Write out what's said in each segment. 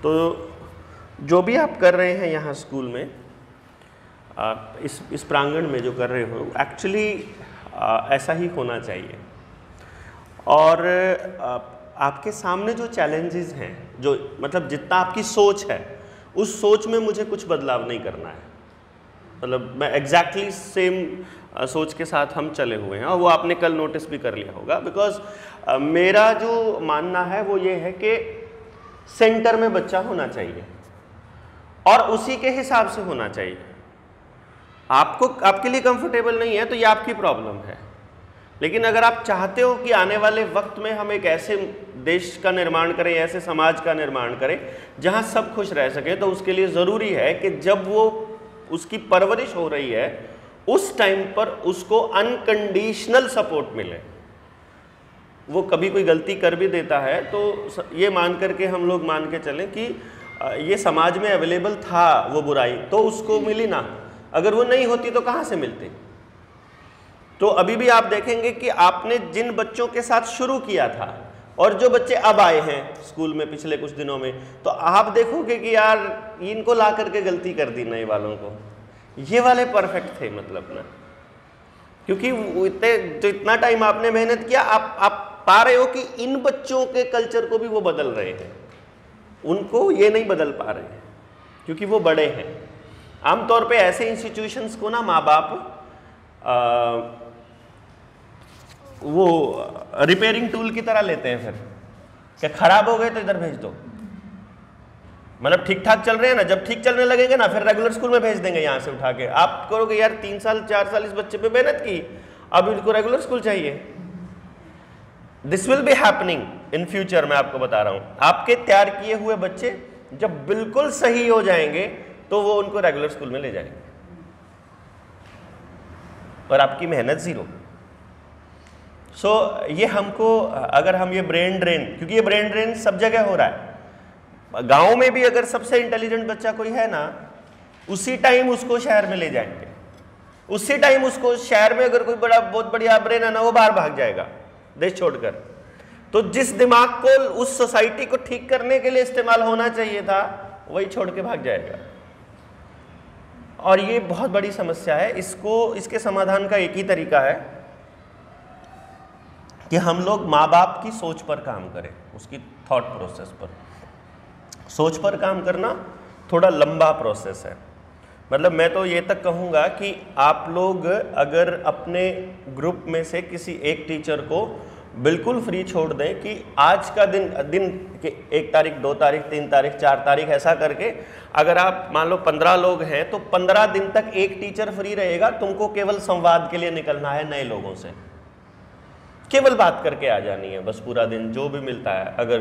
तो जो भी आप कर रहे हैं यहाँ स्कूल में, इस प्रांगण में जो कर रहे हो, एक्चुअली ऐसा ही होना चाहिए। और आपके सामने जो चैलेंजेस हैं, जो मतलब जितना आपकी सोच है, उस सोच में मुझे कुछ बदलाव नहीं करना है। मतलब मैं एग्जैक्टली सेम सोच के साथ हम चले हुए हैं, और वो आपने कल नोटिस भी कर लिया होगा। बिकॉज मेरा जो मानना है वो ये है कि सेंटर में बच्चा होना चाहिए और उसी के हिसाब से होना चाहिए। आपको आपके लिए कंफर्टेबल नहीं है तो ये आपकी प्रॉब्लम है, लेकिन अगर आप चाहते हो कि आने वाले वक्त में हम एक ऐसे देश का निर्माण करें, ऐसे समाज का निर्माण करें जहां सब खुश रह सके, तो उसके लिए ज़रूरी है कि जब वो उसकी परवरिश हो रही है उस टाइम पर उसको अनकंडीशनल सपोर्ट मिले। वो कभी कोई गलती कर भी देता है तो ये मान करके हम लोग मान के चलें कि ये समाज में अवेलेबल था वो बुराई, तो उसको मिली ना। अगर वो नहीं होती तो कहाँ से मिलती? तो अभी भी आप देखेंगे कि आपने जिन बच्चों के साथ शुरू किया था और जो बच्चे अब आए हैं स्कूल में पिछले कुछ दिनों में, तो आप देखोगे कि यार इनको ला करके गलती कर दी नए वालों को, ये वाले परफेक्ट थे मतलब ना। क्योंकि जो इतना टाइम आपने मेहनत किया, आप पा रहे हो कि इन बच्चों के कल्चर को भी वो बदल रहे हैं, उनको ये नहीं बदल पा रहे हैं क्योंकि वो बड़े हैं। आमतौर पे ऐसे इंस्टीट्यूशंस को ना माँ बाप वो रिपेयरिंग टूल की तरह लेते हैं, फिर क्या खराब हो गए तो इधर भेज दो। मतलब ठीक ठाक चल रहे हैं ना, जब ठीक चलने लगेंगे ना फिर रेगुलर स्कूल में भेज देंगे यहाँ से उठा के। आप करोगे यार 3 साल 4 साल इस बच्चे पे मेहनत की, अब इनको रेगुलर स्कूल चाहिए। This will be happening in future. मैं आपको बता रहा हूँ, आपके तैयार किए हुए बच्चे जब बिल्कुल सही हो जाएंगे तो वो उनको रेगुलर स्कूल में ले जाएंगे और आपकी मेहनत जीरो। सो ये हमको, अगर हम ये ब्रेन ड्रेन, क्योंकि ये ब्रेन ड्रेन सब जगह हो रहा है, गांव में भी अगर सबसे इंटेलिजेंट बच्चा कोई है ना, उसी टाइम उसको शहर में ले जाएंगे, उसी टाइम उसको शहर में अगर कोई बहुत बढ़िया ब्रेन है ना, वो बाहर भाग जाएगा देश छोड़कर। तो जिस दिमाग को उस सोसाइटी को ठीक करने के लिए इस्तेमाल होना चाहिए था, वही छोड़ के भाग जाएगा। और ये बहुत बड़ी समस्या है। इसके समाधान का एक ही तरीका है कि हम लोग माँ बाप की सोच पर काम करें, उसकी थॉट प्रोसेस पर। सोच पर काम करना थोड़ा लंबा प्रोसेस है। मतलब मैं तो ये तक कहूँगा कि आप लोग अगर अपने ग्रुप में से किसी एक टीचर को बिल्कुल फ्री छोड़ दें कि आज का दिन के 1 तारीख 2 तारीख 3 तारीख 4 तारीख ऐसा करके, अगर आप मान लो 15 लोग हैं तो 15 दिन तक एक टीचर फ्री रहेगा। तुमको केवल संवाद के लिए निकलना है नए लोगों से, केवल बात करके आ जानी है बस पूरा दिन। जो भी मिलता है, अगर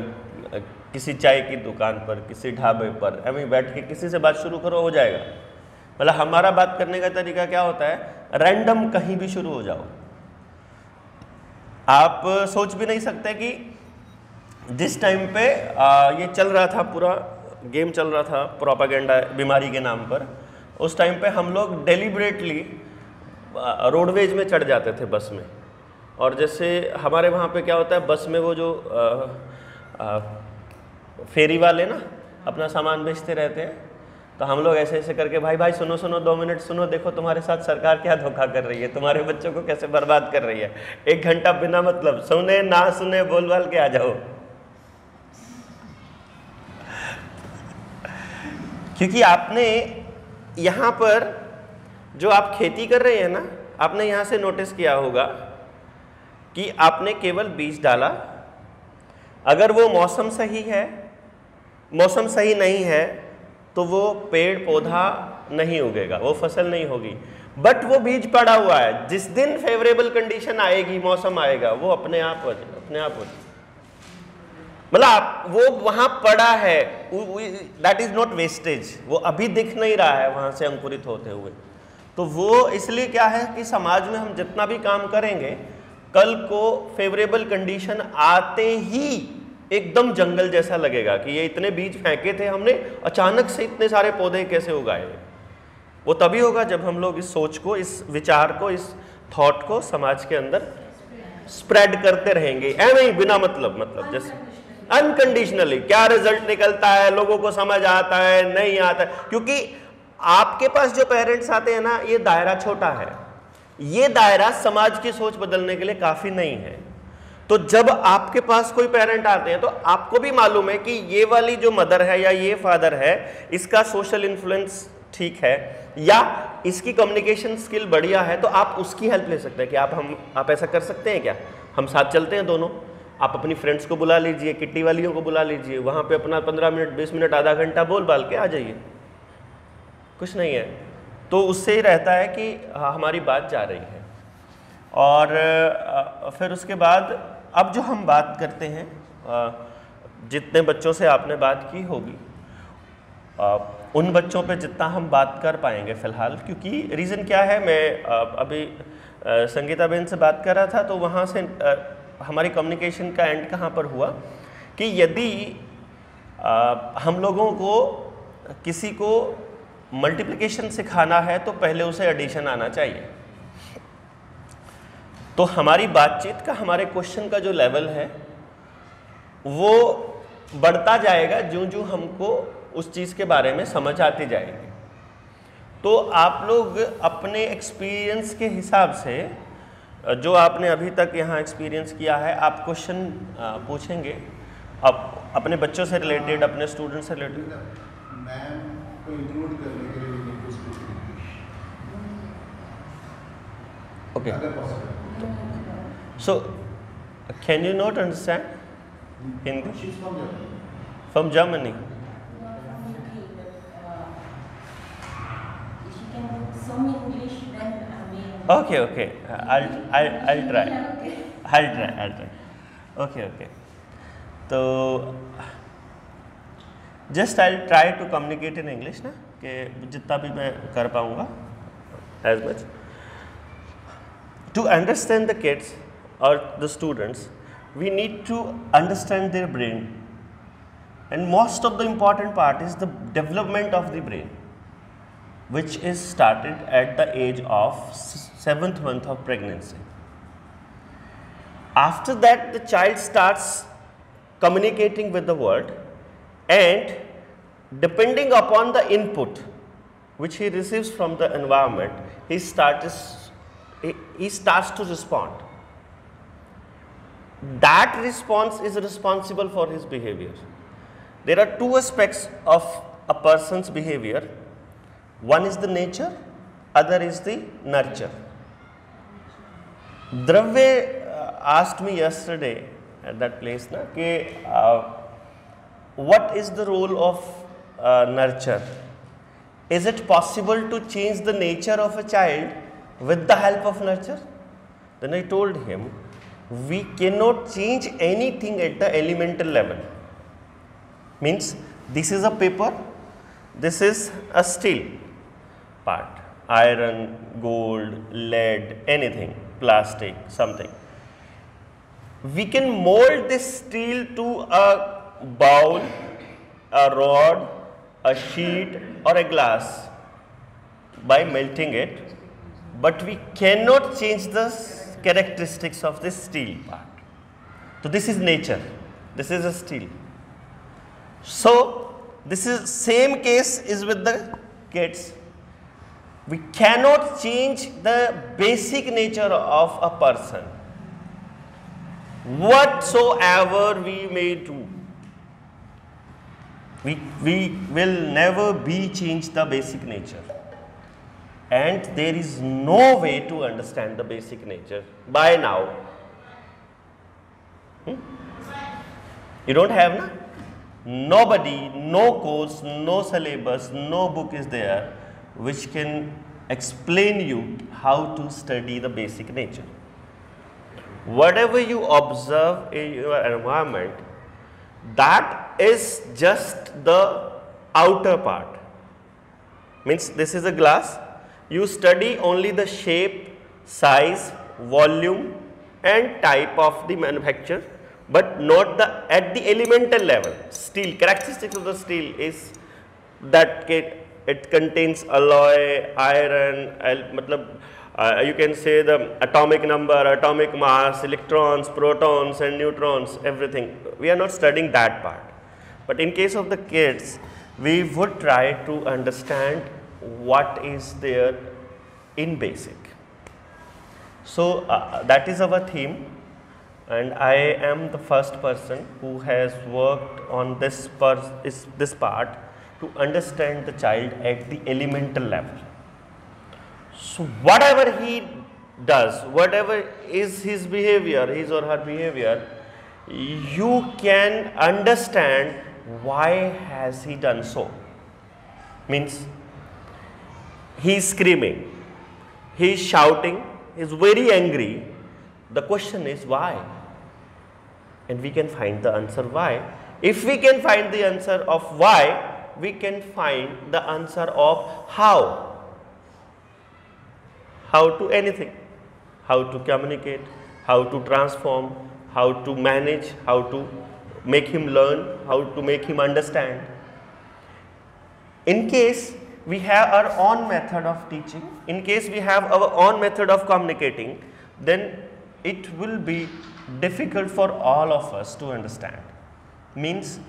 किसी चाय की दुकान पर, किसी ढाबे पर ऐਵੇਂ बैठ के किसी से बात शुरू करो, हो जाएगा। मतलब हमारा बात करने का तरीका क्या होता है, रैंडम कहीं भी शुरू हो जाओ। आप सोच भी नहीं सकते कि जिस टाइम पे ये चल रहा था, पूरा गेम चल रहा था प्रोपेगेंडा बीमारी के नाम पर, उस टाइम पे हम लोग डेलिबरेटली रोडवेज में चढ़ जाते थे बस में। और जैसे हमारे वहाँ पे क्या होता है, बस में वो जो फेरी वाले ना अपना सामान बेचते रहते हैं, तो हम लोग ऐसे ऐसे करके, भाई भाई सुनो सुनो 2 मिनट सुनो, देखो तुम्हारे साथ सरकार क्या धोखा कर रही है, तुम्हारे बच्चों को कैसे बर्बाद कर रही है। 1 घंटा बिना मतलब सुने ना सुने बोल बाल के आ जाओ। क्योंकि आपने यहाँ पर जो आप खेती कर रहे हैं ना, आपने यहाँ से नोटिस किया होगा कि आपने केवल बीज डाला। अगर वो मौसम सही है, मौसम सही नहीं है, तो वो पेड़ पौधा नहीं उगेगा, वो फसल नहीं होगी। बट वो बीज पड़ा हुआ है, जिस दिन फेवरेबल कंडीशन आएगी, मौसम आएगा, वो अपने आप हो जाए। मतलब वो वहां पड़ा है, दैट इज नॉट वेस्टेज, वो अभी दिख नहीं रहा है वहां से अंकुरित होते हुए। तो वो इसलिए क्या है कि समाज में हम जितना भी काम करेंगे, कल को फेवरेबल कंडीशन आते ही एकदम जंगल जैसा लगेगा कि ये इतने बीज फेंके थे हमने, अचानक से इतने सारे पौधे कैसे उगाए। वो तभी होगा जब हम लोग इस सोच को, इस विचार को, इस थॉट को समाज के अंदर स्प्रेड करते रहेंगे, ऐਵੇਂ ही बिना मतलब जैसे अनकंडीशनली। क्या रिजल्ट निकलता है, लोगों को समझ आता है नहीं आता है, क्योंकि आपके पास जो पेरेंट्स आते हैं ना, ये दायरा छोटा है, ये दायरा समाज की सोच बदलने के लिए काफी नहीं है। तो जब आपके पास कोई पेरेंट आते हैं तो आपको भी मालूम है कि ये वाली जो मदर है या ये फादर है, इसका सोशल इन्फ्लुएंस ठीक है या इसकी कम्युनिकेशन स्किल बढ़िया है, तो आप उसकी हेल्प ले सकते हैं कि आप ऐसा कर सकते हैं क्या, हम साथ चलते हैं दोनों। आप अपनी फ्रेंड्स को बुला लीजिए, किट्टी वालियों को बुला लीजिए, वहाँ पे अपना 15 मिनट 20 मिनट आधा घंटा बोल बाल के आ जाइए, कुछ नहीं है। तो उससे ही रहता है कि हमारी बात जा रही है। और फिर उसके बाद अब जो हम बात करते हैं, जितने बच्चों से आपने बात की होगी, उन बच्चों पे जितना हम बात कर पाएंगे फ़िलहाल, क्योंकि रीज़न क्या है, मैं अभी संगीता बहन से बात कर रहा था तो वहाँ से हमारी कम्युनिकेशन का एंड कहाँ पर हुआ कि यदि हम लोगों को किसी को मल्टीप्लिकेशन सिखाना है तो पहले उसे एडिशन आना चाहिए। तो हमारी बातचीत का, हमारे क्वेश्चन का जो लेवल है वो बढ़ता जाएगा ज्यों ज्यों हमको उस चीज़ के बारे में समझ आती जाएगी। तो आप लोग अपने एक्सपीरियंस के हिसाब से, जो आपने अभी तक यहाँ एक्सपीरियंस किया है, आप क्वेश्चन पूछेंगे आप अपने बच्चों से रिलेटेड, अपने स्टूडेंट से रिलेटेड। मैम को इंक्लूड करने के लिए okay, so can you not understand Hindi? She's from Germany. From Germany. She can do some English, then I mean. Okay. I'll try. I'll try. Okay. तो just I'll try to communicate in English ना, कि जितना भी मैं कर पाऊँगा as much. To understand the kids or the students, we need to understand their brain, and most of the important part is the development of the brain, which is started at the age of 7th month of pregnancy. After that, the child starts communicating with the world, and depending upon the input which he receives from the environment, he starts to respond. That response is responsible for his behavior. There are two aspects of a person's behavior. One is the nature, other is the nurture. Dravya asked me yesterday at that place na, what is the role of nurture? Is it possible to change the nature of a child with the help of nurture? Then I told him, we cannot change anything at the elemental level. Means this is a paper, this is a steel part, iron, gold, lead, anything, plastic, something. We can mold this steel to a bowl, a rod, a sheet or a glass by melting it, but we cannot change the characteristics of this steel part. So this is nature, this is a steel. So this is same case is with the kids. We cannot change the basic nature of a person, whatsoever we may do. We will never be change the basic nature, and there is no way to understand the basic nature by now. You don't have, na? Nobody, no course, no syllabus, no book is there which can explain you how to study the basic nature. Whatever you observe in your environment, that is just the outer part. Means this is a glass, you study only the shape, size, volume and type of the manufacture, but not the at the elemental level. Steel, characteristics of the steel is that it contains alloy, iron, you can say the atomic number, atomic mass, electrons, protons and neutrons, everything. We are not studying that part. But in case of the kids, we would try to understand what is there in basic. So that is our theme, and I am the first person who has worked on this part to understand the child at the elemental level. So whatever he does, whatever is his behavior, his or her behavior, you can understand why has he done so. Means he is screaming, he is shouting, he is very angry. The question is why? And we can find the answer why. If we can find the answer of why, we can find the answer of how. How to anything, how to communicate, how to transform, how to manage, how to make him learn, how to make him understand. In case we have our own method of teaching, in case we have our own method of communicating, then it will be difficult for all of us to understand. Means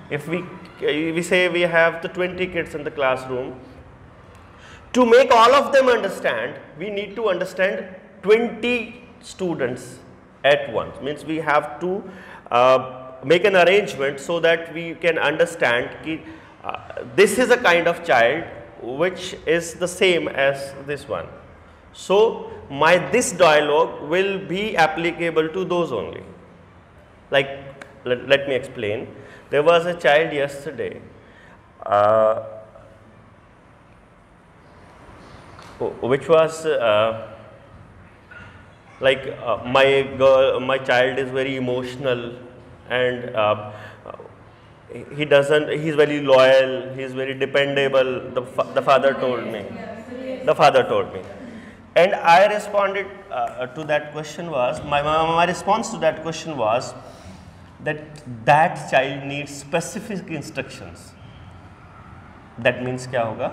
if we say we have the 20 kids in the classroom, to make all of them understand, we need to understand 20 students at once. Means we have to make an arrangement so that we can understand this is a kind of child which is the same as this one. So this dialogue will be applicable to those only. Like let me explain. There was a child yesterday which was my child is very emotional, and he's very loyal, he's very dependable, the father told me. And I responded to that question was, my response to that question was that child needs specific instructions. That means क्या होगा?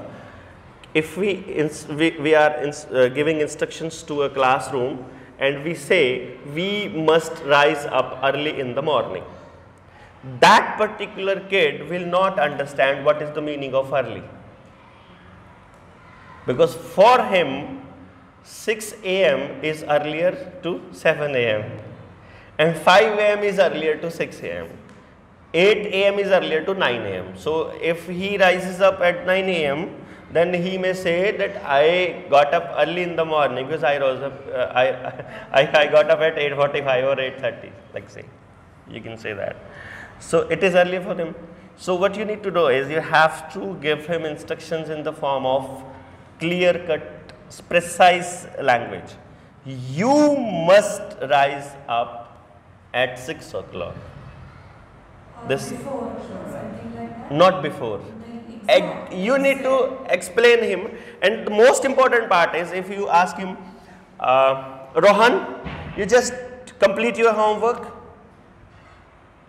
If we are giving instructions to a classroom and we say we must rise up early in the morning, that particular kid will not understand what is the meaning of early, because for him 6 a.m. is earlier to 7 a.m. and 5 a.m. is earlier to 6 a.m. 8 a.m. is earlier to 9 a.m. So if he rises up at 9 a.m., then he may say that I got up early in the morning because I rose up, I got up at 8:45 or 8:30, like say, you can say that. So it is early for him. So what you need to do is you have to give him instructions in the form of clear-cut, precise language. You must rise up at 6 o'clock. This before, something like that? Not before. You need to explain him, and the most important part is if you ask him, Rohan, you just complete your homework,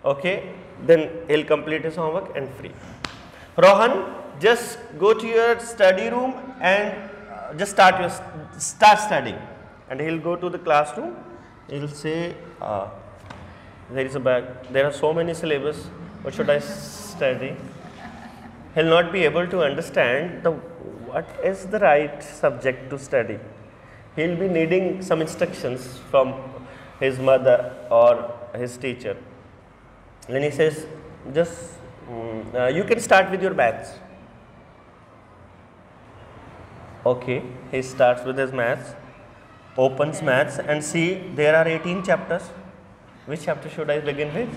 okay, then he'll complete his homework and free. Rohan, just go to your study room and just start studying, and he'll go to the classroom. He'll say, there is a bag, there are so many syllabus, what should I study? He'll not be able to understand what is the right subject to study. He'll be needing some instructions from his mother or his teacher. Then he says, just you can start with your maths. Okay, he starts with his maths, opens maths and see there are 18 chapters. Which chapter should I begin with?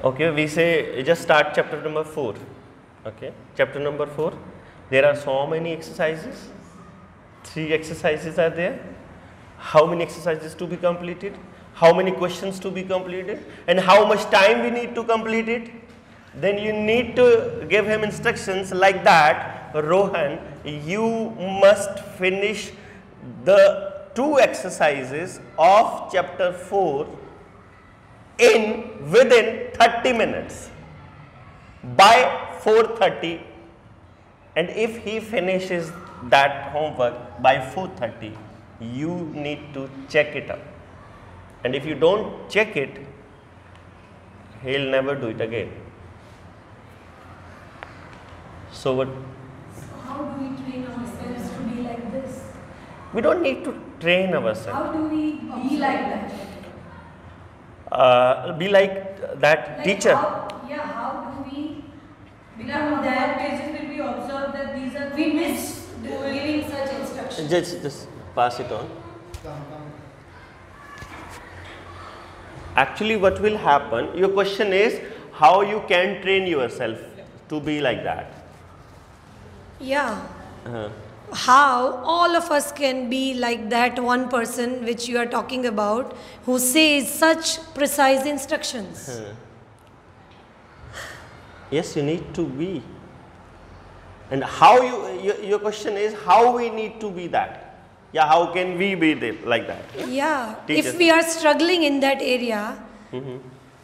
Okay, we say just start chapter number 4. Okay, chapter number 4. There are so many exercises. 3 exercises are there. How many exercises to be completed? How many questions to be completed? And how much time we need to complete it? Then you need to give him instructions like that. Rohan, you must finish the 2 exercises of chapter 4 within 30 minutes by 4:30 And if he finishes that homework by 4:30, you need to check it up. And if you don't check it, he'll never do it again. So what? How do we train ourselves to be like this? We don't need to train ourselves. How do we be like that? Be like that Like teacher. How do we become that? Cases will be observed that these are We miss giving such instructions. Just pass it on. Actually, what will happen? Your question is how you can train yourself to be like that. Yeah. Uh, How all of us can be like that one person which you are talking about who says such precise instructions. yes, you need to be. And how your question is how we need to be that. Yeah, how can we be like that? Yeah. Teachers. If we are struggling in that area,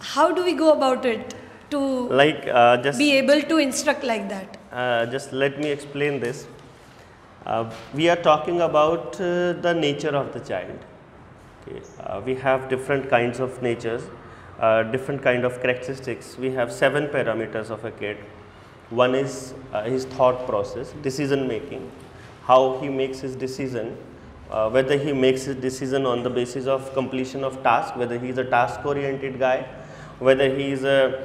how do we go about it to Like just be able to instruct like that? just let me explain this. We are talking about the nature of the child. Okay. We have different kinds of natures, different kind of characteristics. We have 7 parameters of a kid. One is his thought process, decision making, how he makes his decision, whether he makes his decision on the basis of completion of task, whether he is a task oriented guy, whether he is a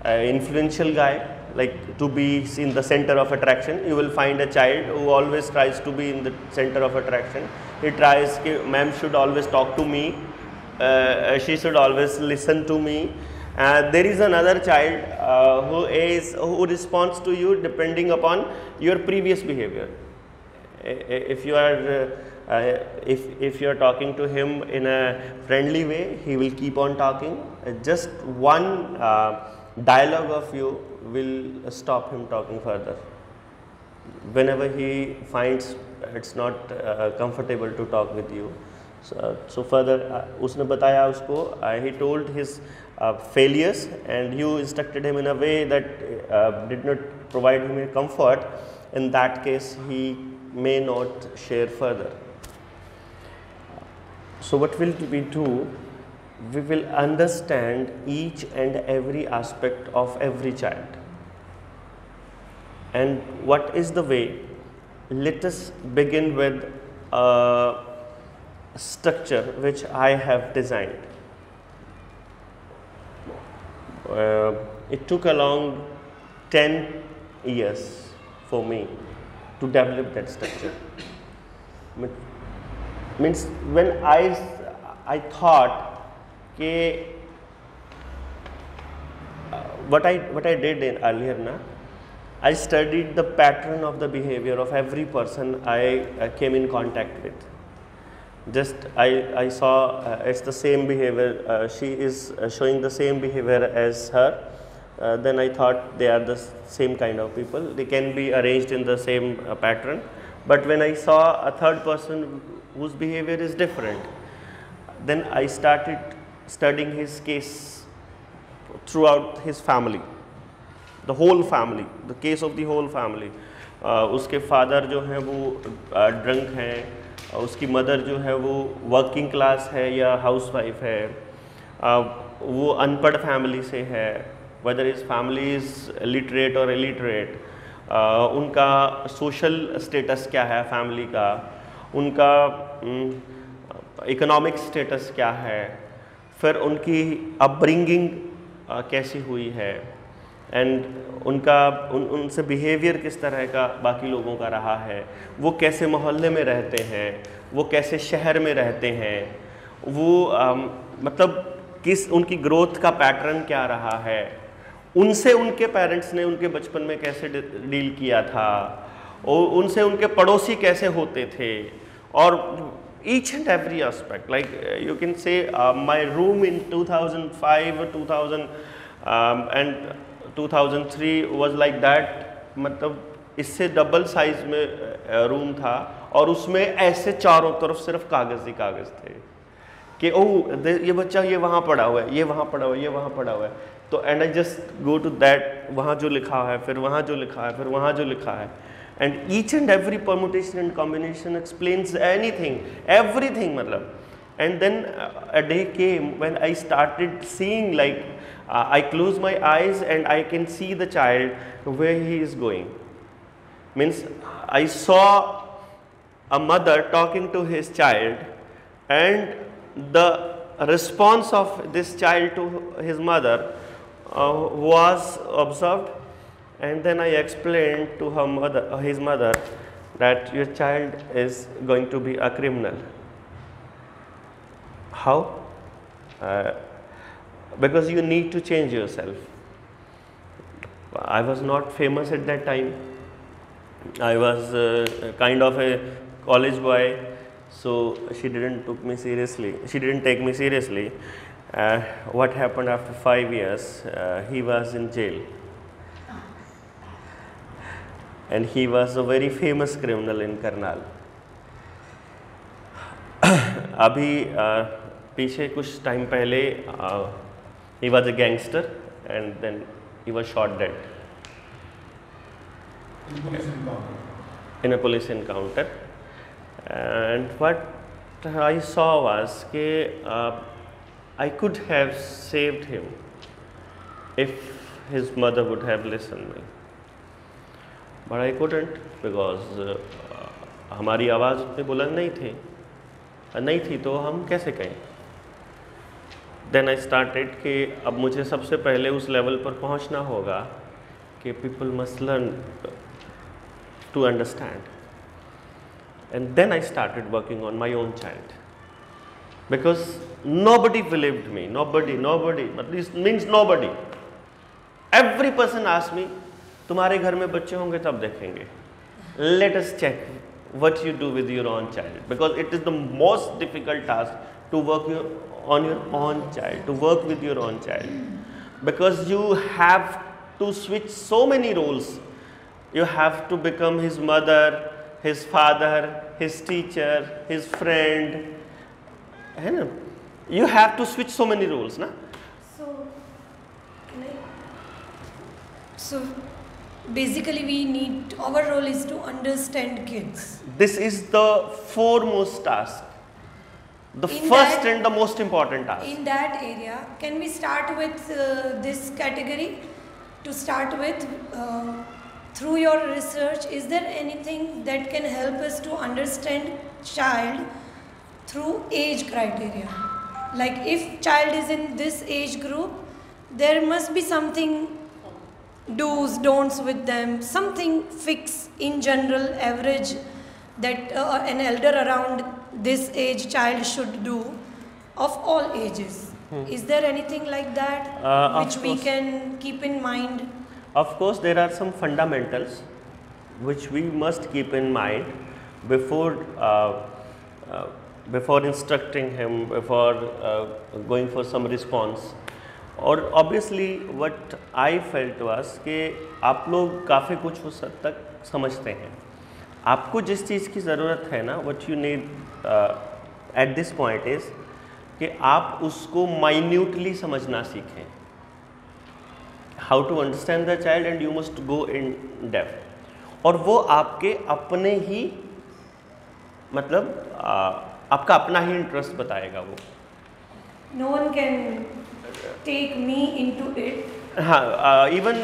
influential guy, like to be in the center of attraction. You will find a child who always tries to be in the center of attraction. He tries, ma'am should always talk to me, she should always listen to me. There is another child who responds to you depending upon your previous behavior. If you are if you are talking to him in a friendly way, he will keep on talking. Just one dialogue of you will stop him talking further. Whenever he finds it's not comfortable to talk with you. So further उसने बताया उसको, he told his failures and you instructed him in a way that did not provide him a comfort. In that case, he may not share further. So what will we do? We will understand each and every aspect of every child. And what is the way? Let us begin with a structure which I have designed. It took along 10 years for me to develop that structure. Means when I thought what I did earlier na, I studied the pattern of the behavior of every person I came in contact with. Just I saw it's the same behavior, she is showing the same behavior as her, then I thought they are the same kind of people, they can be arranged in the same pattern. But when I saw a third person whose behavior is different, then I started studying his case throughout his family, the whole family, the case of the whole family. उसके father जो हैं वो drunk हैं, उसकी mother जो है वो working class है या हाउसवाइफ है, वो अनपढ़ फैमिली से है, whether is family is literate और इलिटरेट, उनका सोशल स्टेटस क्या है फैमिली का, उनका इकोनॉमिक स्टेटस क्या है, फिर उनकी अपब्रिंगिंग कैसी हुई है, एंड उनसे बिहेवियर किस तरह का बाकी लोगों का रहा है, वो कैसे मोहल्ले में रहते हैं, वो कैसे शहर में रहते हैं, वो मतलब किस उनकी ग्रोथ का पैटर्न क्या रहा है, उनसे उनके पेरेंट्स ने उनके बचपन में कैसे डील किया था, और उनसे उनके पड़ोसी कैसे होते थे, और each and every aspect. Like you can say my room in 2005 and 2003 was like that, मतलब इससे डबल साइज में रूम था और उसमें ऐसे चारों तरफ सिर्फ कागज़ ही कागज़ थे, कि ओह ये बच्चा ये वहाँ पड़ा हुआ है, ये वहाँ पड़ा हुआ है, ये वहाँ पड़ा हुआ है, तो and I just go to that, वहाँ जो लिखा है, फिर वहाँ जो लिखा है, फिर वहाँ जो लिखा है, and each and every permutation and combination explains anything, everything मतलब. And then a day came when I started seeing, like I close my eyes and I can see the child where he is going. Means I saw a mother talking to his child, and the response of this child to his mother was observed, and then I explained to his mother, that your child is going to be a criminal. How? Because you need to change yourself. I was not famous at that time. I was kind of a college boy, so she didn't took me seriously. She didn't take me seriously. What happened after 5 years? He was in jail, and he was a very famous criminal in Karnal. अभी पीछे कुछ time पहले he was a gangster and then he was shot dead in a police encounter. And what I saw was that I could have saved him if his mother would have listened me, but I couldn't because हमारी आवाज़ उतनी बुलंद नहीं थी तो हम कैसे कहें. देन आई स्टार्टेड कि अब मुझे सबसे पहले उस लेवल पर पहुंचना होगा कि people must learn to understand, and then I started working on my own child, because nobody believed me, nobody मतलब means nobody. Every person asked me, तुम्हारे घर में बच्चे होंगे तब देखेंगे. Let us check what you do with your own child, because it is the most difficult task to work on your own child, to work with your own child, because you have to switch so many roles. You have to become his mother, his father, his teacher, his friend, है ना. You have to switch so many roles, ना. So basically we need, our role is to understand kids. This is the foremost task, the first and the most important task. In that area, can we start with this category to start with? Through your research, is there anything that can help us to understand child through age criteria? Like if child is in this age group, there must be something, do's, don'ts with them, something fixed in general, average, that an elder around this age child should do of all ages. Is there anything like that which we can keep in mind? Of course, there are some fundamentals which we must keep in mind before instructing him, before going for some response. और obviously what I felt was कि आप लोग काफ़ी कुछ उस हद तक समझते हैं. आपको जिस चीज़ की ज़रूरत है ना, what you need at this point is कि आप उसको माइन्यूटली समझना सीखें. How to understand the child and you must go in depth. और वो आपके अपने ही मतलब आपका अपना ही इंटरेस्ट बताएगा. वो No one can take me into it. Even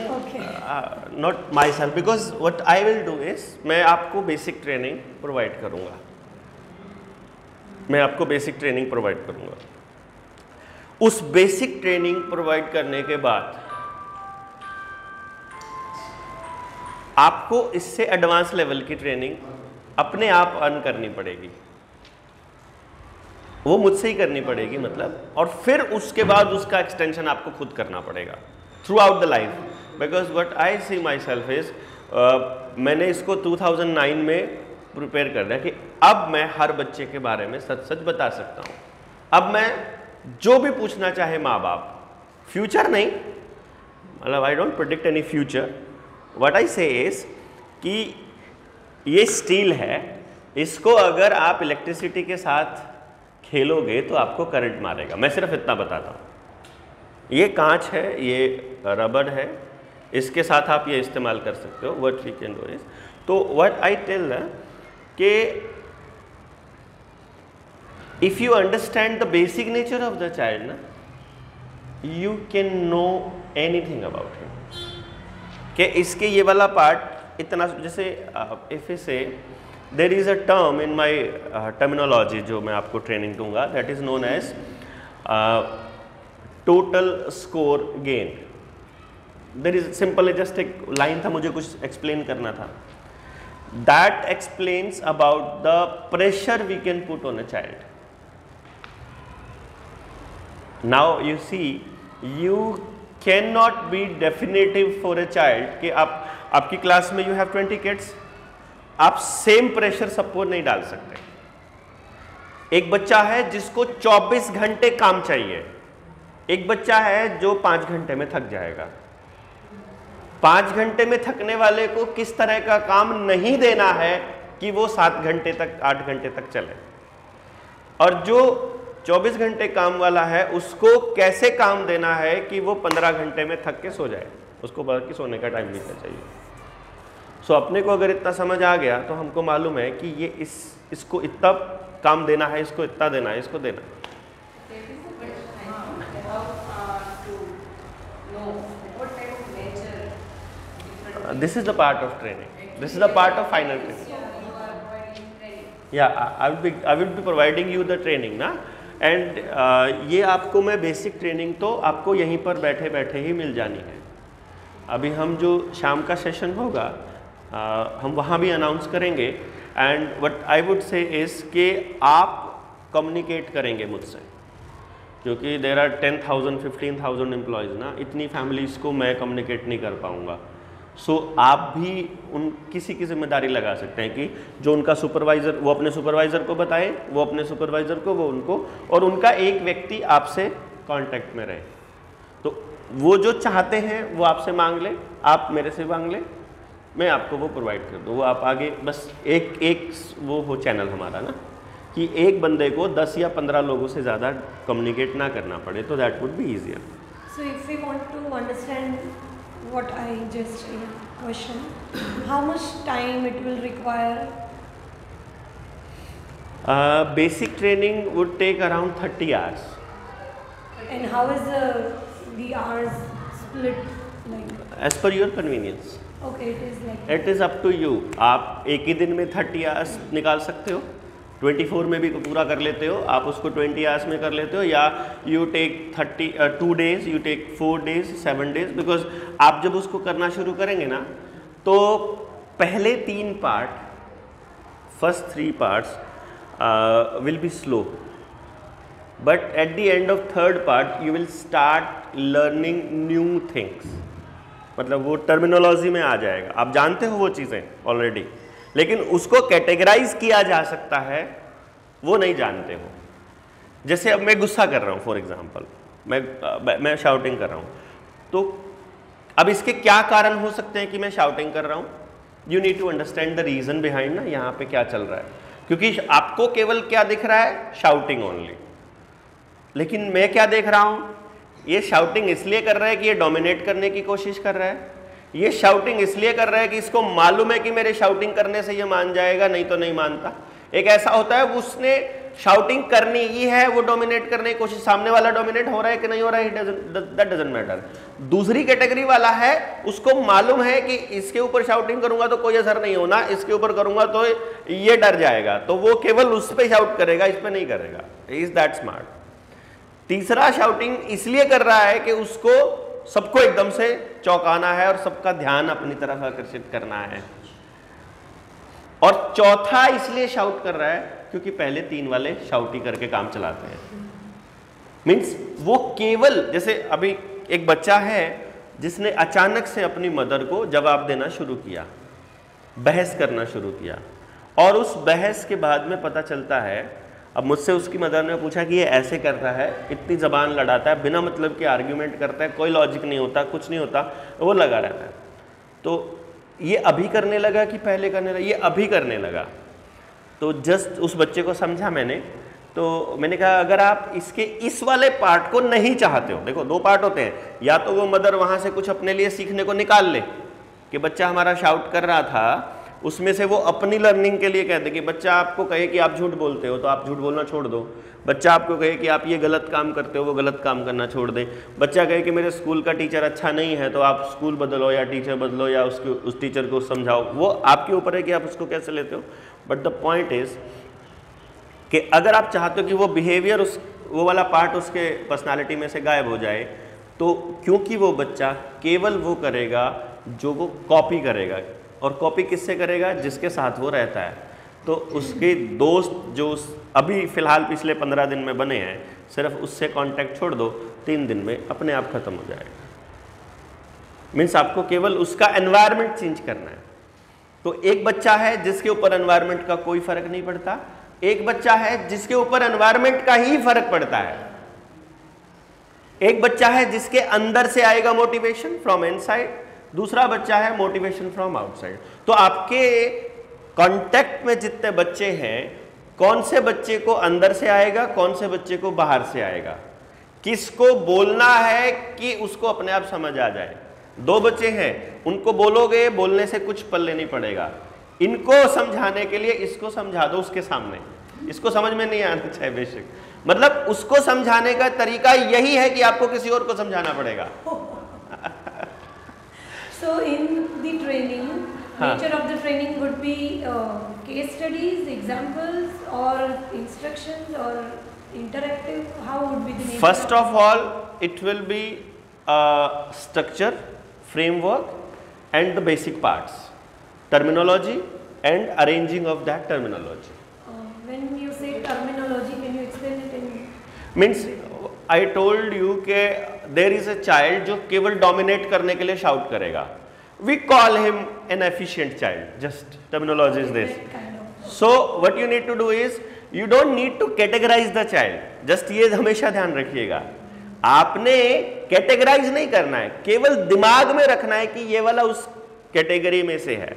not myself, because what I will do is मैं आपको बेसिक ट्रेनिंग प्रोवाइड करूँगा. उस बेसिक ट्रेनिंग प्रोवाइड करने के बाद आपको इससे एडवांस लेवल की ट्रेनिंग अपने आप अर्न करनी पड़ेगी. वो मुझसे ही करनी पड़ेगी मतलब, और फिर उसके बाद उसका एक्सटेंशन आपको खुद करना पड़ेगा throughout the life. Because what I see myself is, मैंने इसको 2009 में प्रिपेयर कर दिया कि अब मैं हर बच्चे के बारे में सच सच बता सकता हूँ. अब मैं जो भी पूछना चाहे माँ बाप, फ्यूचर नहीं, मतलब I don't predict any future. What I से इज कि ये स्टील है, इसको अगर आप इलेक्ट्रिसिटी के साथ खेलोगे तो आपको करंट मारेगा। मैं सिर्फ इतना बताता हूँ, ये कांच है, ये रबड़ है, इसके साथ आप ये इस्तेमाल कर सकते हो। What we can do is, तो व्हाट आई टेल कि if you understand the basic nature of the child ना, you can know anything about him, कि इसके ये वाला पार्ट इतना, जैसे if you say there is a term in my terminology जो मैं आपको ट्रेनिंग दूंगा, that is known as total score gain. There is simple, just एक लाइन था, मुझे कुछ एक्सप्लेन करना था। That explains about the pressure we can put on a child. Now you see, you can not be definitive for a child कि आपकी class में you have 20 kids, आप सेम प्रेशर सबको नहीं डाल सकते। एक बच्चा है जिसको 24 घंटे काम चाहिए, एक बच्चा है जो 5 घंटे में थक जाएगा। 5 घंटे में थकने वाले को किस तरह का काम नहीं देना है कि वो 7 घंटे तक 8 घंटे तक चले, और जो 24 घंटे काम वाला है उसको कैसे काम देना है कि वो 15 घंटे में थक के सो जाए, उसको बाकी सोने का टाइम मिलना चाहिए। सो अपने को अगर इतना समझ आ गया तो हमको मालूम है कि ये इसको इतना काम देना है, इसको इतना देना है, इसको देना है। This is the part of training. This is the part of final training. Yeah, I will be providing you the training ना, and ये आपको मैं बेसिक ट्रेनिंग तो आपको यहीं पर बैठे बैठे ही मिल जानी है। अभी हम जो शाम का सेशन होगा हम वहाँ भी अनाउंस करेंगे, and what I would say is कि आप कम्युनिकेट करेंगे मुझसे, क्योंकि देर आर 10,000 15,000 एम्प्लॉयज़ ना, इतनी फैमिलीज़ को मैं कम्युनिकेट नहीं कर पाऊँगा। सो आप भी उन किसी की जिम्मेदारी लगा सकते हैं कि जो उनका सुपरवाइज़र वो अपने सुपरवाइज़र को बताए, वो अपने सुपरवाइज़र को, वो उनको, और उनका एक व्यक्ति आपसे कांटेक्ट में रहे। तो वो जो चाहते हैं वो आपसे मांग ले, आप मेरे से मांग ले, मैं आपको वो प्रोवाइड कर दूँ। वो आप आगे बस एक वो हो चैनल हमारा ना, कि एक बंदे को 10 या 15 लोगों से ज़्यादा कम्युनिकेट ना करना पड़े, तो that would be easier. So if we want to understand what I just question, how much time it will require? Basic training would take around 30 hours. And how is the hours split like? As per your convenience. Okay, it is like. It is up to you. आप एक ही दिन में 30 hours निकाल सकते हो, 24 में भी पूरा कर लेते हो, आप उसको 20 आवर्स में कर लेते हो, या you take 2 days, you take 4 days, 7 days, because आप जब उसको करना शुरू करेंगे ना, तो पहले 3 part, first 3 parts will be slow, but at the end of 3rd part you will start learning new things. मतलब वो टर्मिनोलॉजी में आ जाएगा, आप जानते हो वो चीज़ें ऑलरेडी, लेकिन उसको कैटेगराइज किया जा सकता है, वो नहीं जानते हो। जैसे अब मैं गुस्सा कर रहा हूँ, फॉर एग्जांपल मैं शाउटिंग कर रहा हूँ, तो अब इसके क्या कारण हो सकते हैं कि मैं शाउटिंग कर रहा हूँ? You need to understand the reason behind ना, यहाँ पे क्या चल रहा है, क्योंकि आपको केवल क्या दिख रहा है? Shouting only. लेकिन मैं क्या देख रहा हूँ? ये शाउटिंग इसलिए कर रहा है कि ये डोमिनेट करने की कोशिश कर रहा है, ये शाउटिंग इसलिए कर रहा है कि इसको मालूम है कि मेरे शाउटिंग करने से ये मान जाएगा, नहीं तो नहीं मानता। एक ऐसा होता है उसने शाउटिंग करनी ही है, वो डोमिनेट करने की कोशिश, सामने वाला डोमिनेट हो रहा है कि नहीं हो रहा है, दैट डजंट मैटर। दूसरी कैटेगरी वाला है, उसको मालूम है कि इसके ऊपर शाउटिंग करूंगा तो कोई असर नहीं होना, इसके ऊपर करूंगा तो ये डर जाएगा, तो वो केवल उस पर शाउट करेगा, इस पर नहीं करेगा। Is that smart. तीसरा शाउटिंग इसलिए कर रहा है कि उसको सबको एकदम से चौंकाना है और सबका ध्यान अपनी तरफ आकर्षित करना है। और चौथा इसलिए शाउट कर रहा है क्योंकि पहले 3 वाले शाउटी करके काम चलाते हैं। मीन्स वो केवल, जैसे अभी एक बच्चा है जिसने अचानक से अपनी मदर को जवाब देना शुरू किया, बहस करना शुरू किया, और उस बहस के बाद में पता चलता है, अब मुझसे उसकी मदर ने पूछा कि ये ऐसे करता है, इतनी ज़बान लड़ाता है, बिना मतलब के आर्ग्यूमेंट करता है, कोई लॉजिक नहीं होता, कुछ नहीं होता, वो लगा रहता है। तो ये अभी करने लगा कि पहले करने लगा? ये अभी करने लगा। तो जस्ट उस बच्चे को समझा मैंने तो मैंने कहा अगर आप इसके इस वाले पार्ट को नहीं चाहते हो, देखो 2 पार्ट होते हैं, या तो वो मदर वहाँ से कुछ अपने लिए सीखने को निकाल ले कि बच्चा हमारा शाउट कर रहा था, उसमें से वो अपनी लर्निंग के लिए कहते कि बच्चा आपको कहे कि आप झूठ बोलते हो तो आप झूठ बोलना छोड़ दो, बच्चा आपको कहे कि आप ये गलत काम करते हो वो गलत काम करना छोड़ दें, बच्चा कहे कि मेरे स्कूल का टीचर अच्छा नहीं है तो आप स्कूल बदलो या टीचर बदलो या उस टीचर को समझाओ, वो आपके ऊपर है कि आप उसको कैसे लेते हो। बट द पॉइंट इज़ कि अगर आप चाहते हो कि वो बिहेवियर वो वाला पार्ट उसके पर्सनालिटी में से गायब हो जाए, तो क्योंकि वो बच्चा केवल वो करेगा जो वो कॉपी करेगा, और कॉपी किससे करेगा? जिसके साथ वो रहता है। तो उसके दोस्त जो अभी फ़िलहाल पिछले 15 दिन में बने हैं, सिर्फ उससे कांटेक्ट छोड़ दो, 3 दिन में अपने आप ख़त्म हो जाएगा। मीन्स आपको केवल उसका एनवायरनमेंट चेंज करना है। तो एक बच्चा है जिसके ऊपर एनवायरनमेंट का कोई फ़र्क नहीं पड़ता, एक बच्चा है जिसके ऊपर एनवायरनमेंट का ही फ़र्क पड़ता है, एक बच्चा है जिसके अंदर से आएगा मोटिवेशन फ्रॉम इनसाइड, दूसरा बच्चा है मोटिवेशन फ्रॉम आउटसाइड। तो आपके कांटेक्ट में जितने बच्चे हैं, कौन से बच्चे को अंदर से आएगा, कौन से बच्चे को बाहर से आएगा, किसको बोलना है कि उसको अपने आप समझ आ जाए। 2 बच्चे हैं, उनको बोलोगे, बोलने से कुछ पल्ले नहीं पड़ेगा, इनको समझाने के लिए इसको समझा दो उसके सामने, इसको समझ में नहीं आना चाहिए बेशक, मतलब उसको समझाने का तरीका यही है कि आपको किसी और को समझाना पड़ेगा। So in the training, nature of the training would be case studies, examples, or instructions, or interactive. How would be the nature? First of all, it will be structure, framework, and the basic parts, terminology, and arranging of that terminology. When you say terminology, can you explain it in? Means I told you कि there is a child जो केवल dominate करने के लिए shout करेगा, we call him an efficient child, just terminology is this. So what you need to do is you don't need to categorize the child, just ये हमेशा ध्यान रखिएगा, आपने categorize नहीं करना है, केवल दिमाग में रखना है कि ये वाला उस कैटेगरी में से है,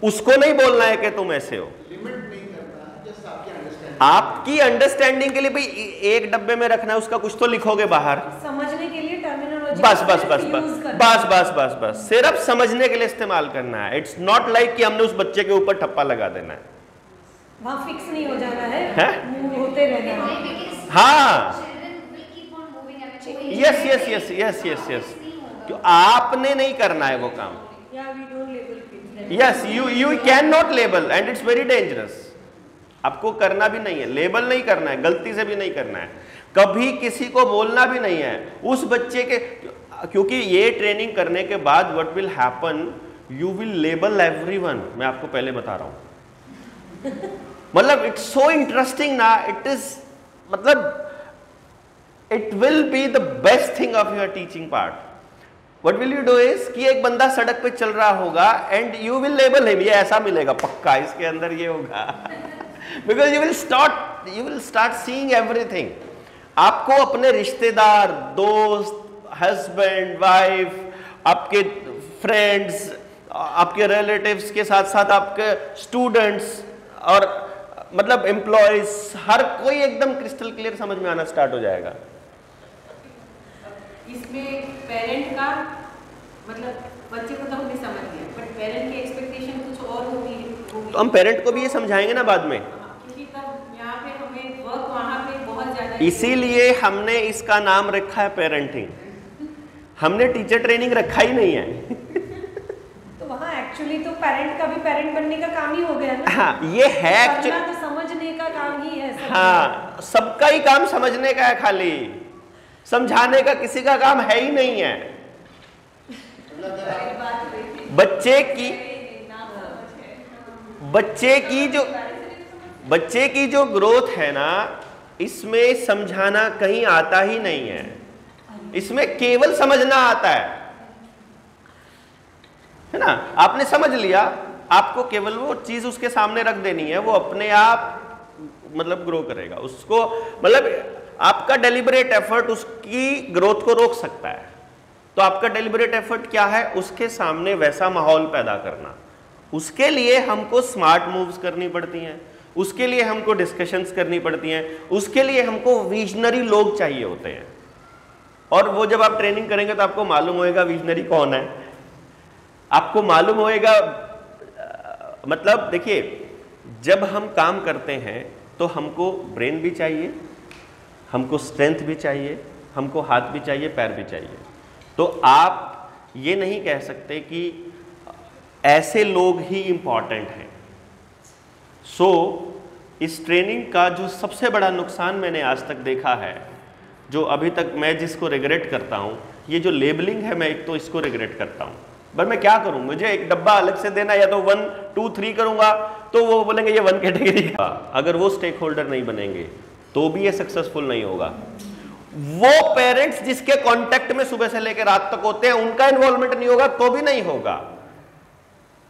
उसको नहीं बोलना है कि तुम ऐसे हो, आपकी अंडरस्टैंडिंग के लिए भाई एक डब्बे में रखना है, उसका कुछ तो लिखोगे बाहर, समझने के लिए टर्मिनोलॉजी, बस बस बस बस बस बस बस सिर्फ समझने के लिए इस्तेमाल करना है। इट्स नॉट लाइक कि हमने उस बच्चे के ऊपर ठप्पा लगा देना है, वहाँ फिक्स नहीं हो जाना है, मूव होते रहना है। हाँ, yes yes yes yes yes yes, तो आपने नहीं करना है वो काम। Yes, you can not label and it's very dangerous, आपको करना भी नहीं है, लेबल नहीं करना है, गलती से भी नहीं करना है, कभी किसी को बोलना भी नहीं है उस बच्चे के, क्योंकि ये ट्रेनिंग करने के बाद what will happen, you will label everyone. मैं आपको पहले बता रहा हूं, मतलब इट्स सो इंटरेस्टिंग ना, इट इज मतलब it will be the best thing of your teaching part. What will you do is कि एक बंदा सड़क पे चल रहा होगा and you will label him, ये ऐसा मिलेगा पक्का, इसके अंदर ये होगा, because you will start seeing everything. आपको अपने रिश्तेदार, दोस्त, हस्बैंड, वाइफ, आपके फ्रेंड्स, आपके रिलेटिव्स के साथ साथ आपके स्टूडेंट्स और मतलब एम्प्लॉयज, हर कोई एकदम क्रिस्टल क्लियर समझ में आना स्टार्ट हो जाएगा। इसमें पेरेंट का मतलब बच्चे को तो हमने समझ लिया, बट पेरेंट की एक्सपेक्टेशन कुछ और होगी। तो हम पेरेंट को भी ये समझाएंगे ना बाद में, क्योंकि तब यहाँ पे हमें वर्क वहाँ पे बहुत ज़्यादा, इसीलिए हमने इसका नाम रखा है पेरेंटिंग, हमने टीचर ट्रेनिंग रखा ही नहीं है। तो वहाँ एक्चुअली तो पेरेंट का भी पेरेंट बनने का काम ही हो गया ना। हाँ, ये है एक्चुअली, तो समझने का काम ही है। हाँ, सबका ही काम समझने का है, खाली समझाने का किसी का काम है ही नहीं है। बच्चे की जो ग्रोथ है ना, इसमें समझाना कहीं आता ही नहीं है, इसमें केवल समझना आता है ना। आपने समझ लिया, आपको केवल वो चीज उसके सामने रख देनी है, वो अपने आप मतलब ग्रो करेगा, उसको मतलब आपका डेलिबरेट एफर्ट उसकी ग्रोथ को रोक सकता है। तो आपका डेलिबरेट एफर्ट क्या है, उसके सामने वैसा माहौल पैदा करना। उसके लिए हमको स्मार्ट मूव्स करनी पड़ती हैं, उसके लिए हमको डिस्कशंस करनी पड़ती हैं, उसके लिए हमको विजनरी लोग चाहिए होते हैं। और वो जब आप ट्रेनिंग करेंगे तो आपको मालूम होएगा विजनरी कौन है, आपको मालूम होएगा। मतलब देखिए, जब हम काम करते हैं तो हमको ब्रेन भी चाहिए, हमको स्ट्रेंथ भी चाहिए, हमको हाथ भी चाहिए, पैर भी चाहिए। तो आप ये नहीं कह सकते कि ऐसे लोग ही इम्पॉर्टेंट हैं। इस ट्रेनिंग का जो सबसे बड़ा नुकसान मैंने आज तक देखा है, जो अभी तक मैं जिसको रिग्रेट करता हूँ, ये जो लेबलिंग है, मैं एक तो इसको रिग्रेट करता हूँ। पर मैं क्या करूँ, मुझे एक डब्बा अलग से देना, या तो 1 2 3 करूँगा तो वो बोलेंगे ये 1 कैटेगरी का। अगर वो स्टेक होल्डर नहीं बनेंगे तो भी ये सक्सेसफुल नहीं होगा। वो पेरेंट्स जिसके कांटेक्ट में सुबह से लेकर रात तक होते हैं, उनका इन्वॉल्वमेंट नहीं होगा तो भी नहीं होगा।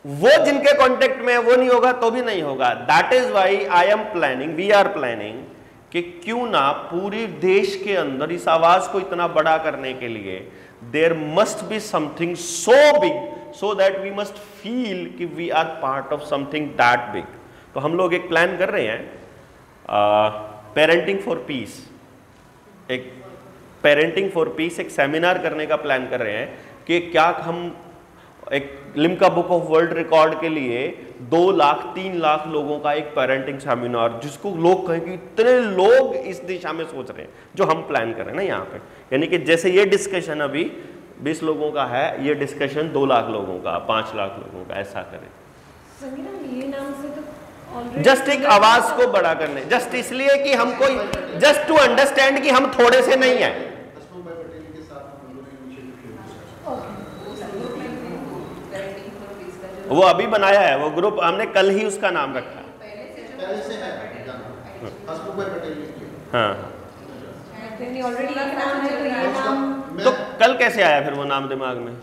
वो जिनके कांटेक्ट में है वो नहीं होगा तो भी नहीं होगा। That is why I am planning, we are planning कि क्यों ना पूरे देश के अंदर इस आवाज को इतना बड़ा करने के लिए there must be something so big, so that we must feel कि we are part of something that big. तो हम लोग एक प्लान कर रहे हैं, पेरेंटिंग फॉर पीस, एक पेरेंटिंग फॉर पीस एक सेमिनार करने का प्लान कर रहे हैं कि क्या हम एक Limca book of world record के लिए 2 लाख 3 लाख लोगों का एक पेरेंटिंग सेमिनार, जिसको लोग कहें कि इतने लोग इस दिशा में सोच रहे हैं, जो हम प्लान कर रहे हैं ना यहाँ पे। यानी कि जैसे ये डिस्कशन अभी 20 लोगों का है, ये डिस्कशन 2 लाख लोगों का, 5 लाख लोगों का, ऐसा करें। ये नाम से तो ऑलरेडी जस्ट एक आवाज को बड़ा करने, जस्ट इसलिए कि हमको, जस्ट टू अंडरस्टैंड कि हम थोड़े से नहीं है। हसमुख भाई पटेल के साथ हम लोगों ने इनिशिएटिव शुरू किया। वो अभी बनाया है वो ग्रुप, हमने कल ही उसका नाम रखा। पहले से है हसमुख भाई पटेल ने किया। हाँ, ऑलरेडी एक नाम है, तो ये नाम तो कल कैसे आया फिर वो नाम दिमाग में?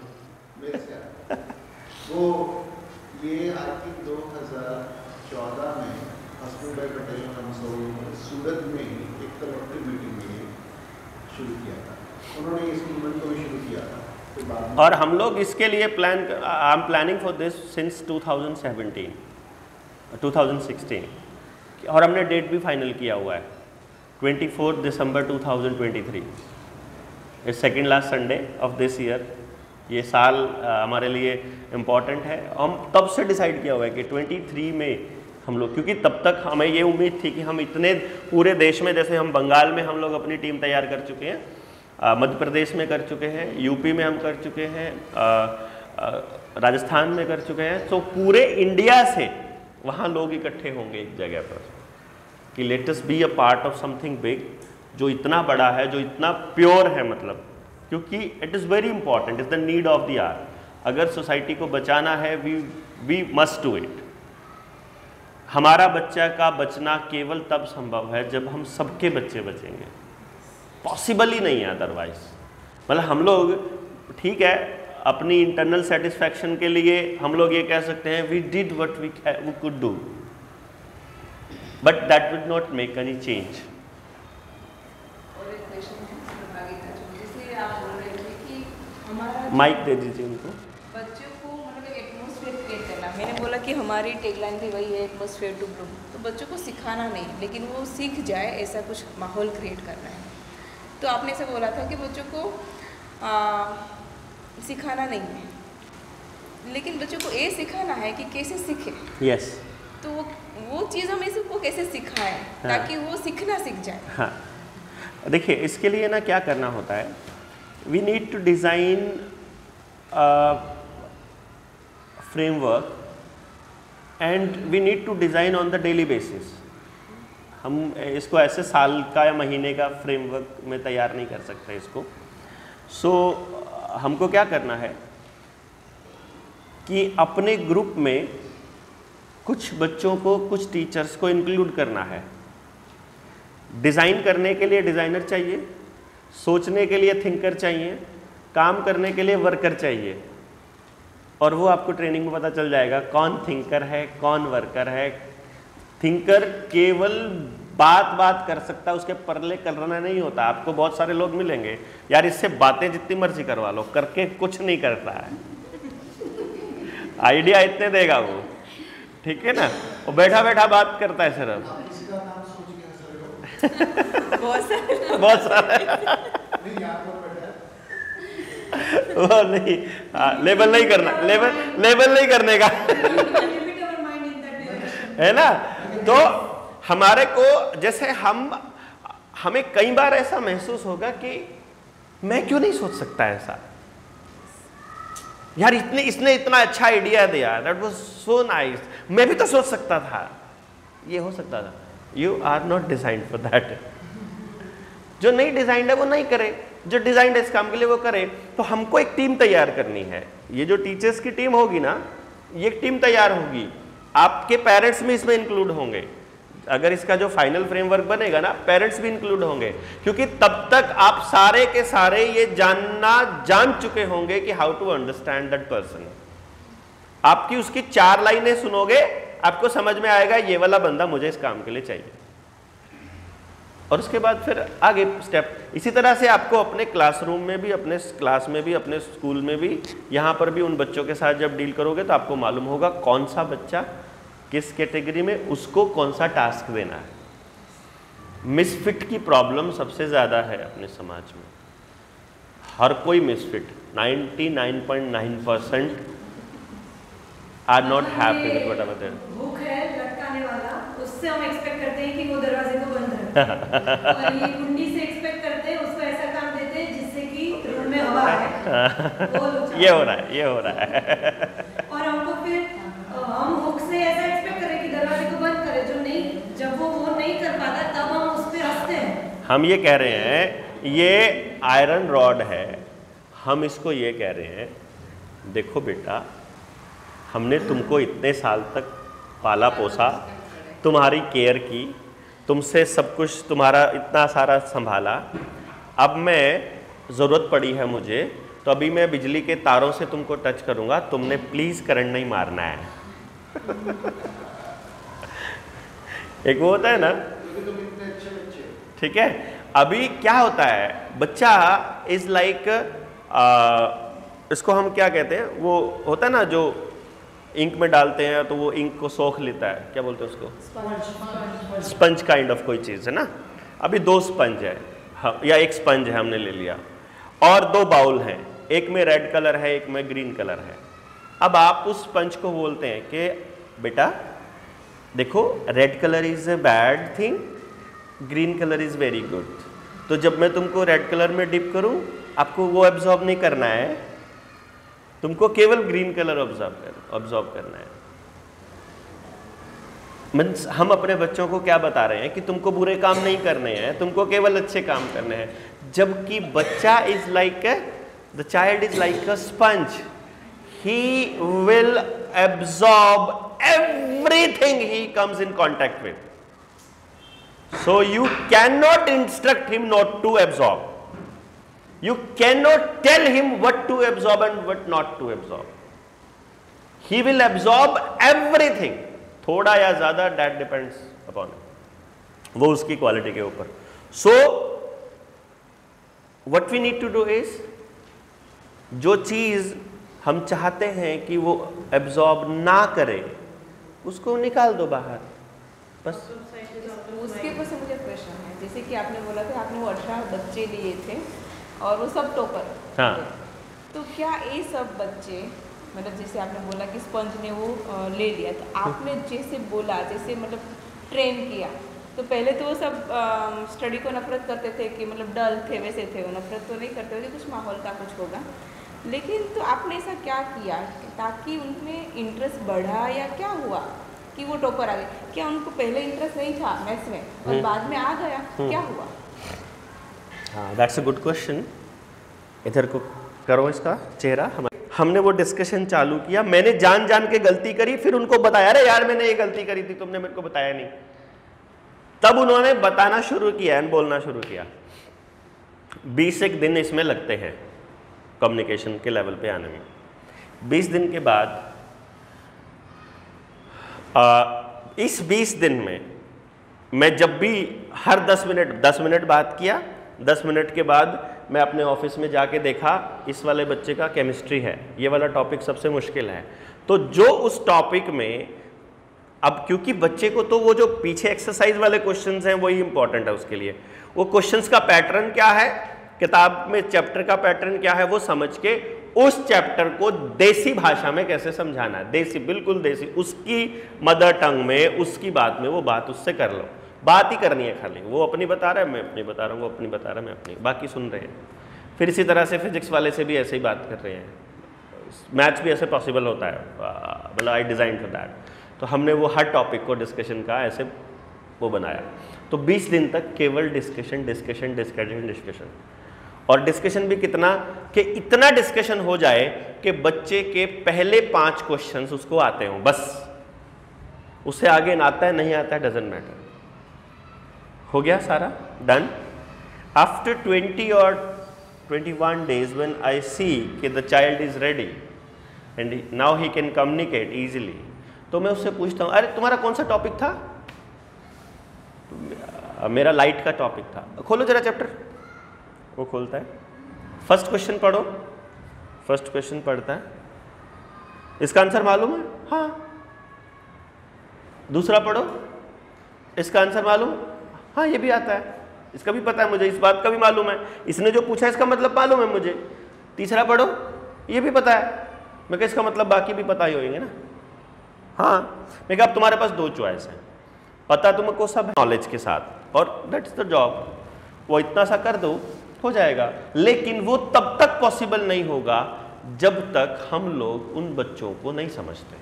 मेरे से आया। वो ये आई थिंक 2014 में हसमुख भाई पटेल और हम सब सूरत में एक कलेक्टिव मीटिंग में शुरू किया था। उन्होंने इस मूवमेंट को भी शुरू किया था। तो बाद में और हम लोग इसके लिए आई am planning for this since 2017 2016, और हमने डेट भी फाइनल किया हुआ है 24 दिसंबर 2023, it's second last Sunday off this year. ये साल हमारे लिए इम्पॉर्टेंट है। हम तब से डिसाइड किया हुआ है कि 23 में हम लोग, क्योंकि तब तक हमें ये उम्मीद थी कि हम इतने पूरे देश में, जैसे हम बंगाल में हम लोग अपनी टीम तैयार कर चुके हैं, मध्य प्रदेश में कर चुके हैं, यूपी में हम कर चुके हैं, राजस्थान में कर चुके हैं, तो पूरे इंडिया से वहाँ लोग इकट्ठे होंगे एक जगह पर कि let us be a part of something big, जो इतना बड़ा है, जो इतना प्योर है, मतलब क्योंकि it is very important, is the need of the hour. अगर सोसाइटी को बचाना है, वी मस्ट डू इट। हमारा बच्चा का बचना केवल तब संभव है जब हम सबके बच्चे बचेंगे, पॉसिबल ही नहीं है अदरवाइज। मतलब हम लोग, ठीक है, अपनी इंटरनल सेटिस्फैक्शन के लिए हम लोग ये कह सकते हैं we did what we could do, but that would not make any change. और एक क्वेश्चन है सहभागिता, जैसे आप बोल रहे थे कि हमारा माइक दे दीजिए उनको। बच्चों को मतलब एक एटमॉस्फेयर क्रिएट करना, मैंने बोला कि हमारी टैगलाइन भी वही है, एटमॉस्फेयर टू ब्लूम। तो बच्चों को सिखाना नहीं, लेकिन वो सीख जाए ऐसा कुछ माहौल क्रिएट करना है। तो आपने ऐसा बोला था कि बच्चों को सिखाना नहीं है, लेकिन बच्चों को ये सिखाना है कि कैसे सीखे। यस। तो वो चीज़ हम इसको कैसे सिखाएं ताकि वो सीखना सीख जाए। हाँ, देखिए इसके लिए ना क्या करना होता है, we need to design framework and we need to design on the daily basis. हम इसको ऐसे साल का या महीने का फ्रेमवर्क में तैयार नहीं कर सकते इसको। हमको क्या करना है कि अपने ग्रुप में कुछ बच्चों को, कुछ टीचर्स को इंक्लूड करना है। डिज़ाइन करने के लिए डिज़ाइनर चाहिए, सोचने के लिए थिंकर चाहिए, काम करने के लिए वर्कर चाहिए। और वो आपको ट्रेनिंग में पता चल जाएगा कौन थिंकर है, कौन वर्कर है। थिंकर केवल बात कर सकता है, उसके परले करना नहीं होता। आपको बहुत सारे लोग मिलेंगे, यार इससे बातें जितनी मर्जी करवा लो, करके कुछ नहीं करता है, आइडिया इतने देगा वो, ठीक है ना। वो बैठा बैठा बात करता है सिर्फ। आप किसी का नाम सोच के हंस रहे हो? बहुत सारे बहुत सारा नहीं, यहाँ पर बैठा है। वो नहीं, लेबल नहीं करना, लेबल नहीं करने का limit our mind in that direction. है ना। तो हमारे को जैसे हमें कई बार ऐसा महसूस होगा कि मैं क्यों नहीं सोच सकता ऐसा, यार इसने इतना अच्छा आइडिया दिया, दैट वाज सो नाइस, मैं भी तो सोच सकता था, ये हो सकता था। You are not designed for that. जो नहीं डिजाइंड है वो नहीं करे, जो डिजाइंड है इस काम के लिए वो करे। तो हमको एक टीम तैयार करनी है। ये जो टीचर्स की टीम होगी ना, ये एक टीम तैयार होगी, आपके पेरेंट्स भी इसमें इंक्लूड होंगे। अगर इसका जो फाइनल फ्रेमवर्क बनेगा ना, पेरेंट्स भी इंक्लूड होंगे, क्योंकि तब तक आप सारे के सारे ये जान चुके होंगे कि how to understand that person. आपकी उसकी 4 लाइनें सुनोगे, आपको समझ में आएगा ये वाला बंदा मुझे इस काम के लिए चाहिए, और उसके बाद फिर आगे स्टेप। इसी तरह से आपको अपने क्लासरूम में भी, अपने क्लास में भी, अपने स्कूल में भी, यहाँ पर भी उन बच्चों के साथ जब डील करोगे तो आपको मालूम होगा कौन सा बच्चा किस कैटेगरी में, उसको कौन सा टास्क देना है। मिसफिट की प्रॉब्लम सबसे ज़्यादा है अपने समाज में। हर कोई misfit, 99.9% are not happy with whatever they are. भूख है लटकाने वाला, उससे हम एक्सपेक्ट करते हैं कि वो दरवाजे को बंद रखे, और ये कुंडी से एक्सपेक्ट करते हैं उसको ऐसा काम देते हैं जिससे कि रूम में हवा है। वो लोग ये हो रहा है और हमको फिर हम हुक से ऐसा एक्सपेक्ट करें कि दरवाजे को बंद करें, जो नहीं, जब वो नहीं कर पाता तब हम उस पर हंसते हैं। हम ये कह रहे हैं ये आयरन रॉड है, हम इसको ये कह रहे हैं देखो बेटा, हमने तुमको इतने साल तक पाला पोसा, तुम्हारी केयर की, तुमसे सब कुछ तुम्हारा इतना सारा संभाला, अब मैं ज़रूरत पड़ी है मुझे तो अभी मैं बिजली के तारों से तुमको टच करूँगा, तुमने प्लीज़ करंट नहीं मारना है। एक वो होता है ना, ठीक है। अभी क्या होता है, बच्चा इज लाइक इसको हम क्या कहते हैं, वो होता है ना जो इंक में डालते हैं तो वो इंक को सोख लेता है, क्या बोलते हैं उसको, स्पंज काइंड ऑफ कोई चीज़ है ना। अभी 2 स्पंज है, या एक स्पंज है हमने ले लिया, और 2 बाउल हैं, एक में रेड कलर है, एक में ग्रीन कलर है। अब आप उस स्पंज को बोलते हैं कि बेटा देखो, red colour is a bad thing, green colour is very good. तो जब मैं तुमको रेड कलर में डिप करूं, आपको वो एब्जॉर्ब नहीं करना है, तुमको केवल ग्रीन कलर ऑब्जॉर्ब करना है। मीन्स हम अपने बच्चों को क्या बता रहे हैं कि तुमको बुरे काम नहीं करने हैं, तुमको केवल अच्छे काम करने हैं। जबकि बच्चा is like the child is like a sponge, he will absorb everything he comes in contact with. So you cannot instruct him not to absorb. You cannot tell him what to absorb and what not to absorb. He will absorb everything. थोड़ा या ज़्यादा that depends upon it. वो उसकी quality के ऊपर। So what we need to do is, जो चीज़ हम चाहते हैं कि वो एब्जॉर्ब ना करे, उसको निकाल दो बाहर, बस। उसके ऊपर से मुझे प्रश्न है, जैसे कि आपने बोला था आपने वो 18 बच्चे लिए थे और वो सब टॉपर, हाँ, तो क्या ये सब बच्चे, मतलब जैसे आपने बोला कि स्पंज ने वो ले लिया, तो आपने जैसे बोला, जैसे मतलब ट्रेन किया, तो पहले तो वो सब स्टडी को नफरत करते थे कि मतलब डल थे, वैसे थे, वो नफरत तो नहीं करते थे, कुछ माहौल का कुछ होगा, लेकिन तो आपने ऐसा क्या किया ताकि उनमें इंटरेस्ट बढ़ा, या क्या हुआ कि वो टॉपर आ गए? क्या उनको पहले इंटरेस्ट नहीं था मैथ्स में और बाद में आ गया, क्या हुआ? हाँ, दैट्स अ गुड क्वेश्चन। इधर को करो इसका चेहरा। हमने वो डिस्कशन चालू किया, मैंने जान के गलती करी, फिर उनको बताया, अरे यार मैंने ये गलती करी थी, तुमने मेरे को बताया नहीं। तब उन्होंने बताना शुरू किया एंड बोलना शुरू किया। 20 दिन इसमें लगते हैं कम्युनिकेशन के लेवल पे आने में। 20 दिन के बाद इस 20 दिन में मैं जब भी हर 10 मिनट बात किया, 10 मिनट के बाद मैं अपने ऑफिस में जाके देखा, इस वाले बच्चे का केमिस्ट्री है, ये वाला टॉपिक सबसे मुश्किल है, तो जो उस टॉपिक में अब क्योंकि बच्चे को तो वो जो पीछे एक्सरसाइज वाले क्वेश्चंस हैं वही इंपॉर्टेंट है उसके लिए, वो क्वेश्चंस का पैटर्न क्या है, किताब में चैप्टर का पैटर्न क्या है, वो समझ के उस चैप्टर को देसी भाषा में कैसे समझाना है, देसी, बिल्कुल देसी, उसकी मदर टंग में, उसकी बात में वो बात उससे कर लो। बात ही करनी है खाली, वो अपनी बता रहा है, मैं अपनी बता रहा हूँ, वो अपनी बता रहा है, मैं अपनी, बाकी सुन रहे हैं। फिर इसी तरह से फिजिक्स वाले से भी ऐसे ही बात कर रहे हैं, मैथ्स भी ऐसे पॉसिबल होता है, मतलब आई डिज़ाइन फॉर दैट। तो हमने वो हर टॉपिक को डिस्कशन का ऐसे वो बनाया। तो 20 दिन तक केवल डिस्कशन डिस्कशन डिस्कशन डिस्कशन, और डिस्कशन भी कितना कि इतना डिस्कशन हो जाए कि बच्चे के पहले 5 क्वेश्चंस उसको आते हों, बस उससे आगे ना आता है नहीं आता है, डजंट मैटर। हो गया सारा डन। आफ्टर 20 और 21 days when I see कि the child is ready and now he can communicate easily, तो मैं उससे पूछता हूँ, अरे तुम्हारा कौन सा टॉपिक था? मेरा लाइट का टॉपिक था। खोलो जरा चैप्टर, वो खोलता है, फर्स्ट क्वेश्चन पढ़ो, फर्स्ट क्वेश्चन पढ़ता है, इसका आंसर मालूम है? हाँ। दूसरा पढ़ो, इसका आंसर मालूम? हाँ ये भी आता है, इसका भी पता है मुझे, इस बात का भी मालूम है, इसने जो पूछा इसका मतलब मालूम है मुझे। तीसरा पढ़ो, ये भी पता है, मैं कहा इसका मतलब बाकी भी पता ही होंगे ना। हाँ, मैं कहा अब तुम्हारे पास 2 चॉइस हैं, पता तुमको सब नॉलेज के साथ, और दैट्स द जॉब, वो इतना सा कर दो हो जाएगा। लेकिन वो तब तक पॉसिबल नहीं होगा जब तक हम लोग उन बच्चों को नहीं समझते।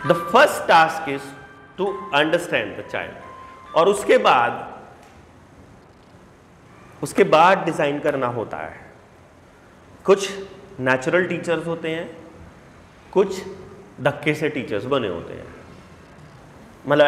The first task is to understand the child, और उसके बाद डिजाइन करना होता है। कुछ नेचुरल टीचर्स होते हैं, कुछ धक्के से टीचर्स बने होते हैं, मतलब